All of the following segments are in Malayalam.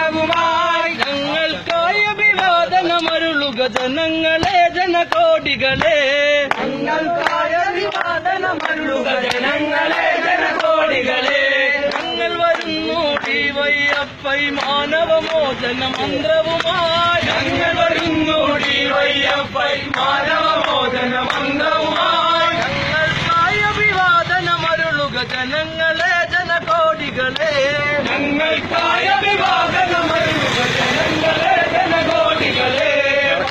മന്ത്രവുമായി ഞങ്ങൾക്കായി അഭിവാദനമരുളുക ജനങ്ങളെ ജനകോടികളെ. ഞങ്ങൾക്കായി അഭിവാദനമരുളുക ജനങ്ങളെ ജനകോടികളെ. ഞങ്ങൾ വരുന്നു ഡിവൈഎഫ്ഐ മാനവമോചന മന്ത്രവുമായി. ഞങ്ങൾ വരുന്നു ഡിവൈഎഫ്ഐ മാനവമോചന മന്ത്രവുമായി. ഞങ്ങൾക്കായി അഭിവാദനമരുളുക ജനങ്ങളെ ജനകോടികളെ. ഞങ്ങൾക്കായി അഭിവാദനമരുളുക ജനങ്ങളെ ജനകോടികളെ.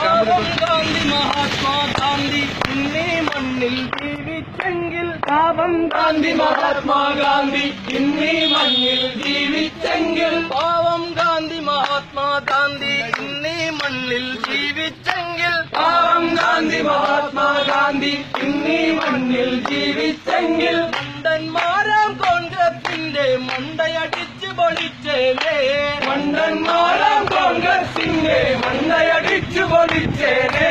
പാവം ഗാന്ധി മഹാത്മാഗാന്ധി ഇന്നീ മണ്ണിൽ ജീവിച്ചെങ്കിൽ. പാവം ഗാന്ധി മഹാത്മാഗാന്ധി ഇന്നീ മണ്ണിൽ ജീവിച്ചെങ്കിൽ. പാവം ഗാന്ധി മഹാത്മാഗാന്ധി ഇന്നീ മണ്ണിൽ ജീവിച്ചെങ്കിൽ. പാവം ഗാന്ധി മഹാത്മാഗാന്ധി ഇന്നീ മണ്ണിൽ ജീവിച്ചെങ്കിൽ. മണ്ടന്മാരാം കോൺഗ്രസിന്റെ മണ്ടയടിച്ച് പൊളിച്ചേനെ. മണ്ടന്മാരാം കോൺഗ്രസിന്റെ മണ്ടയടിച്ച് പൊളിച്ചേനെ.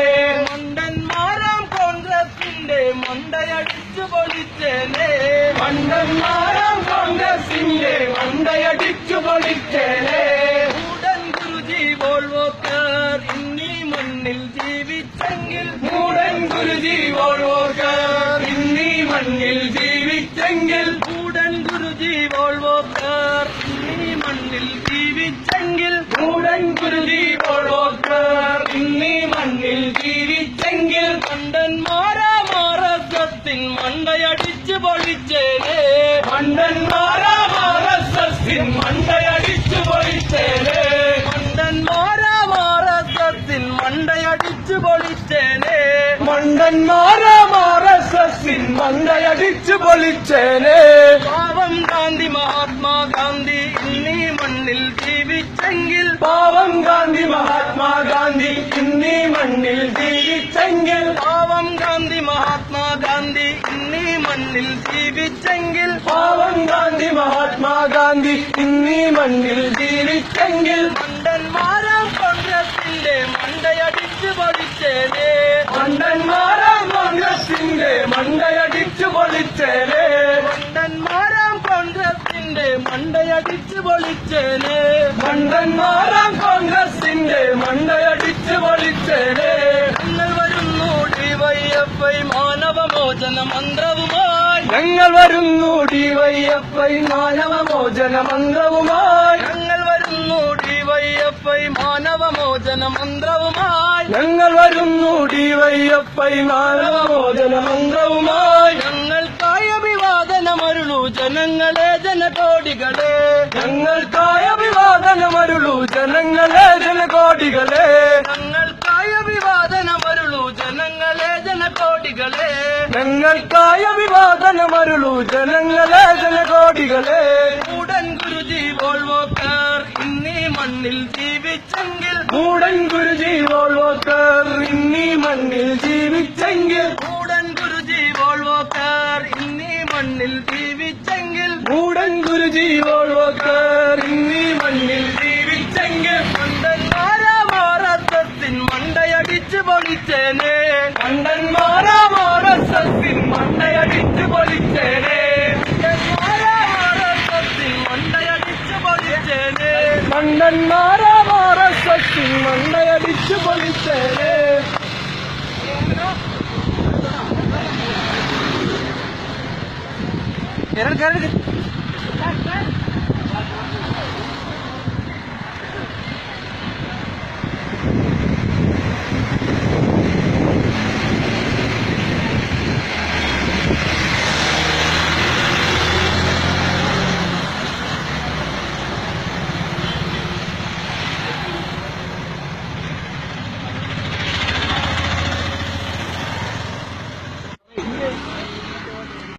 മണ്ടന്മാരാം കോൺഗ്രസിന്റെ മണ്ടയടിച്ച് പൊളിച്ചേനെ. മണ്ടന്മാരാം കോൺഗ്രസിന്റെ മണ്ടയടിച്ച് പൊളിച്ചേനെ. മൂടൻ ഗുരുജി വോൾവോക്കർ ഇന്നീ മണ്ണിൽ ജീവിച്ചെങ്കിൽ. മൂടൻ ഗുരുജി വോൾവോക്കർ ഇന്നീ മണ്ണിൽ ജീവിച്ചെങ്കിൽ. മൂടൻ ഗുരുജി വോൾവോക്കർ ഇന്നീ മണ്ണിൽ ജീവിച്ചെങ്കിൽ. മൂടൻ ഗുരുജി വോൾവോക്കർ ഇന്നീ മണ്ണിൽ ജീവിച്ചെങ്കിൽ. മണ്ടന്മാരാം ആർഎസ്എസിൻ മണ്ടയടിച്ച് പൊളിച്ചേനെ. മണ്ടന്മാരാം ആർഎസ്എസിൻ മണ്ടയടിച്ച് പൊളിച്ചേനെ. മണ്ടന്മാരാം ആർഎസ്എസിൻ മണ്ടയടിച്ച് പൊളിച്ചേനെ. മണ്ടന്മാരാം ആർഎസ്എസിൻ മണ്ടയടിച്ച് പൊളിച്ചേനെ. പാവം ഗാന്ധി മഹാത്മാഗാന്ധി ഇന്നീ മണ്ണിൽ ജീവിച്ചെങ്കിൽ. പാവം ഗാന്ധി മഹാത്മാഗാന്ധി ഇന്നീ മണ്ണിൽ ജീവിച്ചെങ്കിൽ. പാവം ഗാന്ധി മഹാത്മാഗാന്ധി ഇന്നീ മണ്ണിൽ ജീവിച്ചെങ്കിൽ. പാവം ഗാന്ധി മഹാത്മാഗാന്ധി ഇന്നീ മണ്ണിൽ ജീവിച്ചെങ്കിൽ. മണ്ടന്മാരാം കോൺഗ്രസിന്റെ മണ്ടയടിച്ച് പൊളിച്ചേനെ. മണ്ടന്മാരാം കോൺഗ്രസിന്റെ മണ്ടയടിച്ച് പൊളിച്ചേനെ. മണ്ടന്മാരാം കോൺഗ്രസിന്റെ മണ്ടയടിച്ച് പൊളിച്ചേനെ. മണ്ടന്മാരാം കോൺഗ്രസിന്റെ മണ്ടയടിച്ച് പൊളിച്ചേനെ. ഞങ്ങൾ വരുന്നു ഡിവൈഎഫ്ഐ മാനവമോചന മന്ത്രവുമായി. ഞങ്ങൾ വരുന്നു ഡിവൈഎഫ്ഐ മാനവമോചന മന്ത്രവുമായി. ഞങ്ങൾ വരുന്നു ഡിവൈഎഫ്ഐ മാനവമോചന മന്ത്രവുമായി. ഞങ്ങൾ വരുന്നു ഡിവൈഎഫ്ഐ മാനവമോചന മന്ത്രവുമായി. ഞങ്ങൾക്കായി അഭിവാദനമരുളു ജനങ്ങളെ ജനകോടികളെ. ഞങ്ങൾക്കായി അഭിവാദനമരുളു ജനങ്ങളെ ജനകോടികളെ. ഞങ്ങൾക്കായി അഭിവാദനമരുളു ജനങ്ങളെ ജനകോടികളെ. ഞങ്ങൾക്കായി അഭിവാദനമരുളു ജനങ്ങളെ ജനകോടികളെ. മൂടൻ ഗുരുജി വോൾവോക്കർ ഇന്നീ മണ്ണിൽ ജീവിച്ചെങ്കിൽ. മൂടൻ ഗുരുജി വോൾവോക്കർ ഇന്നീ മണ്ണിൽ ജീവിച്ചെങ്കിൽ. മൂടൻ ഗുരുജി വോൾവോക്കർ ഇന്നീ മണ്ണിൽ ജീവിച്ചെങ്കിൽ. മൂടൻ ഗുരുജി വോൾവോക്കർ ഇന്നീ മണ്ണിൽ ജീവിച്ചെങ്കിൽ. മണ്ടന്മാരാം ആർഎസ്എസിൻ മണ്ടയടിച്ച് പൊളിച്ചേനെ. മണ്ടന്മാരാം ആർഎസ്എസിൻ മണ്ടയടിച്ച് പൊളിച്ചേനെ. മണ്ടന്മാരാം ആർഎസ്എസിൻ മണ്ടയടിച്ച് പൊളിച്ചേനെ. മണ്ടന്മാരാം ആർഎസ്എസിൻ മണ്ടയടിച്ച് പൊളിച്ചേനെ. കേരള